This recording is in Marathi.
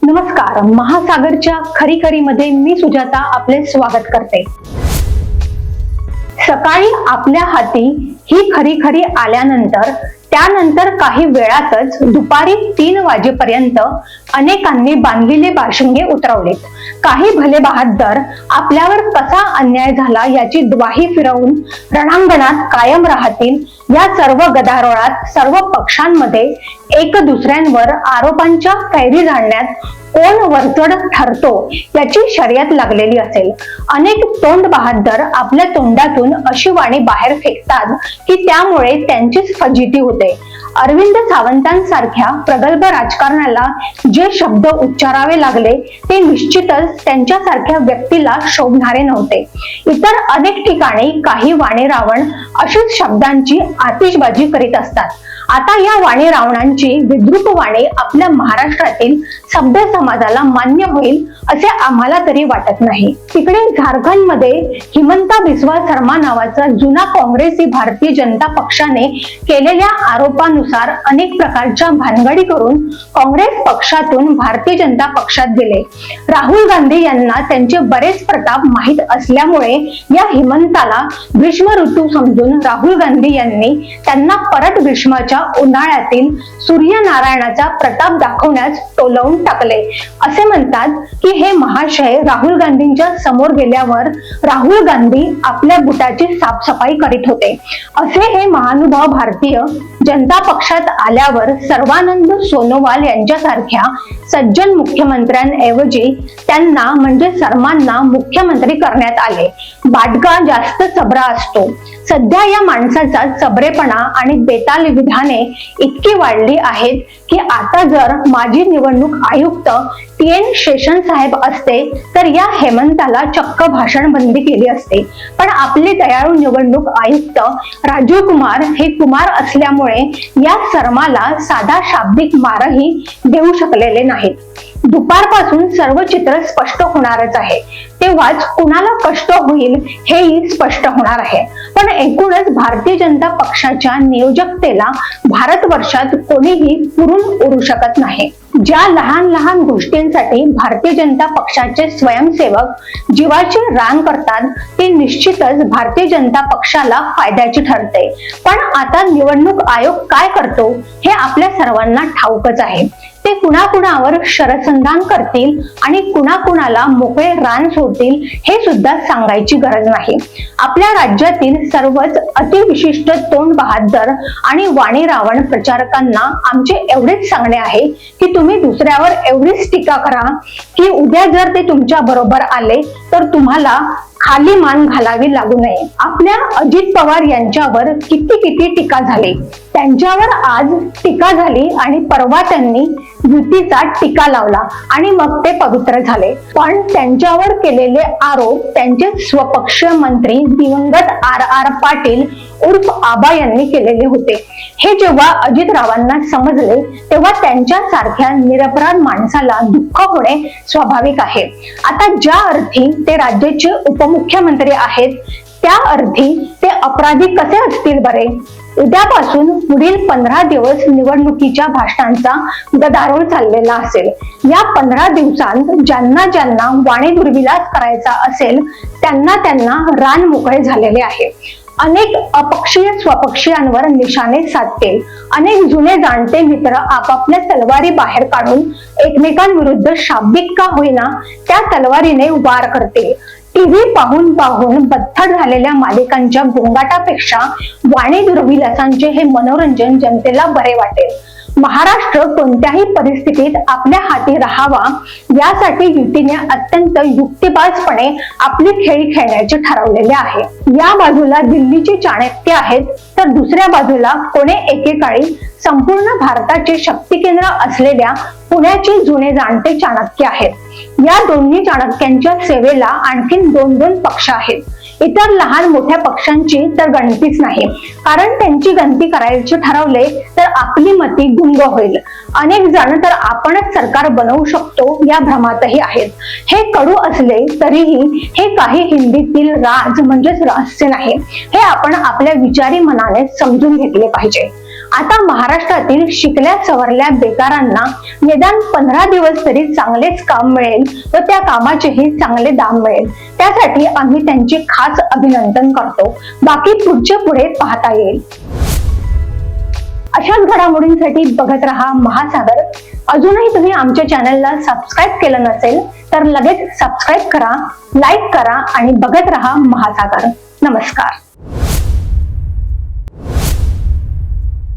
नमस्कार, महासागरच्या खरी खरी मध्ये मी सुजाता आपले स्वागत करते। सकाळी आपल्या हाती ही खरी खरी आल्यानंतर त्यानंतर काही वेळातच दुपारी 3 वाजेपर्यंत अनेकांनी बांधलेले बाशिंगे उतरवलेत। काही भले बहाद्दर आपल्यावर कसा अन्याय झाला याची द्वाही फिरवून रणांगणात कायम राहतील। या सर्व गदारोळात सर्व पक्षांमध्ये एक दुसऱ्यांवर आरोपांच्या कैरी झाडण्यात कोण वरचढ ठरतो याची शर्यत लागलेली असेल। अनेक तोंड बहाद्दर आपल्या तोंडातून अशी वाणी बाहेर फेकतात की त्यामुळे त्यांचीच फजिती होते। अरविंद सावंतांसारख्या प्रगल्भ राजकारणाला जे शब्द उच्चारावे लागले ते निश्चितच त्यांच्यासारख्या व्यक्तीला शोभणारे नव्हते। इतर अनेक ठिकाणी काही वाणी रावण अशीच शब्दांची आतिषबाजी करीत असतात। आता या वाणी रावणांची विद्रूप वाणी आपल्या महाराष्ट्रातील सभ्य समाजाला मान्य होईल असे आम्हाला तरी वाटत नाही। तिकडे झारखंडमध्ये हिमंता बिस्वा शर्मा नावाचा जुना काँग्रेसी भारतीय जनता पक्षाने केलेल्या आरोपानुसार अनेक प्रकारच्या भानगडी करून काँग्रेस पक्षातून भारतीय जनता पक्षात गेले। राहुल गांधी यांना त्यांचे बरेच प्रताप माहित असल्यामुळे या हिमंताला ग्रीष्म ऋतू समजून राहुल गांधी यांनी त्यांना परत ग्रीष्माच्या उन्हाळ्यातील सूर्यनारायणाचा प्रताप दाखवण्यास टोलवून टाकले। असे म्हणतात की हे महाशय राहुल गांधींच्या समोर गेल्यावर राहुल गांधी आपल्या बुटाची साफसफाई करीत होते। असे हे महानुभाव भारतीय जनता पक्षात आल्यावर सर्वानंद सोनोवाल यांच्यासारख्या सज्जन मुख्यमंत्र्यांऐवजी त्यांना म्हणजे शर्मांना मुख्यमंत्री करण्यात आले। बाटगा जास्त चबरा असतो। सध्या या माणसाचा चबरेपणा आणि बेताल विधाने इतकी वाढली आहेत की आता जर माजी निवडणूक आयुक्त TN शेषन साहेब असते तर या हेमंताला चक्क भाषण बंदी केली असते। पण आपले दयाळू निवडणूक आयुक्त राजीव कुमार हे कुमार असल्यामुळे या शर्माला साधा शाब्दिक मारही देऊ शकलेले नाहीत। दुपारपासून सर्व चित्र स्पष्ट होणारच आहे, तेव्हाच कुणाला कष्ट होईल हेही स्पष्ट होणार आहे। पण एकूणच भारतीय जनता पक्षाच्या नियोजकतेला भारतवर्षात कोणीही पुरून उरू शकत नाही। ज्या लहान लहान गोष्टींसाठी भारतीय जनता पक्षाचे स्वयंसेवक जीवाची रान करतात ते निश्चितच भारतीय जनता पक्षाला फायद्याचे ठरते। पण आता निवडणूक आयोग काय करतो हे आपल्या सर्वांना ठाऊकच आहे। ते कुणाकुणावर शरसंधान करतील आणि कुणाकुणाला मोकळे रान सोडतील हे सुद्धा सांगायची गरज नाही। आपल्या राज्यातील सर्वच अतिविशिष्ट तोंड बहाद्दर आणि वाणी रावण प्रचारकांना आमचे एवढेच सांगणे आहे की तुम्ही दुसऱ्यावर एवढीच टीका करा की उद्या जर ते तुमच्या बरोबर आले तर तुम्हाला खाली मान घालावी लागू नये। आपल्या अजित पवार यांच्यावर किती टीका झाली, त्यांच्यावर आज टीका झाली आणि परवा त्यांनी युतीचा टीका लावला आणि मग ते पवित्र झाले। पण त्यांच्यावर केलेले आरोप त्यांचे स्वपक्षीय मंत्री दिवंगत RR पाटील उर्फ आबा यांनी केलेले होते। हे जेव्हा अजितरावांना समजले तेव्हा त्यांच्या सारख्या निरपराध माणसाला दुःख होणे स्वाभाविक आहे। आता ज्या अर्थी ते राज्याचे उपमुख्यमंत्री आहेत त्या अर्थी ते अपराधी कसे असतील बरे? उद्यापासून पुढील 15 दिवस निवडणुकीच्या भाषणांचा गदारोळ चाललेला असेल। या 15 दिवसांत ज्यांना ज्यांना वाणी दुर्विलास करायचा असेल त्यांना रान मोकळे झालेले आहे। अनेक अपक्षीय स्वपक्षीयांवर निशाणे साधतील। अनेक जुने जाणते मित्र आपापल्या तलवारी बाहेर काढून एकमेकांविरुद्ध शाब्दिक का होईना त्या तलवारीने वार करतील। टीव्ही पाहून पाहून बत्थड झालेल्या मालिकांच्या गोंगाटापेक्षा वाणी दुर्विलासांचे हे मनोरंजन जनतेला बरे वाटेल। महाराष्ट्र कोणत्याही परिस्थितीत आपल्या हाती राहावा यासाठी युतीने अत्यंत युक्तिबाजपणे आपली खेळी खेळण्याचे ठरवलेले आहे। या बाजूला दिल्लीचे चाणक्य आहेत तर दुसऱ्या बाजूला कोणे एकेकाळी संपूर्ण भारताचे शक्ती केंद्र असलेल्या पुण्याचे जुने जाणते चाणक्य आहेत। या दोन्ही चाणक्यांच्या सेवेला आणखीन 2 पक्ष आहेत। इतर लहान मोठ्या पक्षांची तर गणतीच नाही, कारण त्यांची गणती करायची ठरवले तर आपली मती गुंग होईल। अनेक जण तर आपणच सरकार बनवू शकतो या भ्रमातही आहेत। हे कडू असले तरीही हे काही हिंदीतील राज म्हणजेच रहस्य नाही, हे आपण आपल्या विचारी मनाने समजून घेतले पाहिजे। आता महाराष्ट्रातील शिकल्या सवरल्या बेकारांना निदान 15 दिवस तरी चांगलेच काम मिळेल व त्या कामाचेही चांगले दाम मिळेल, त्यासाठी आम्ही त्यांचे खास अभिनंदन करतो. बाकी पुढचे पुढे पाहता येईल. अशाच घडामोडींसाठी बघत रहा महासागर. अजूनही तुम्ही आमच्या चॅनलला सबस्क्राईब केलं नसेल तर लगेच सबस्क्राईब करा, लाईक करा आणि बघत रहा महासागर. नमस्कार.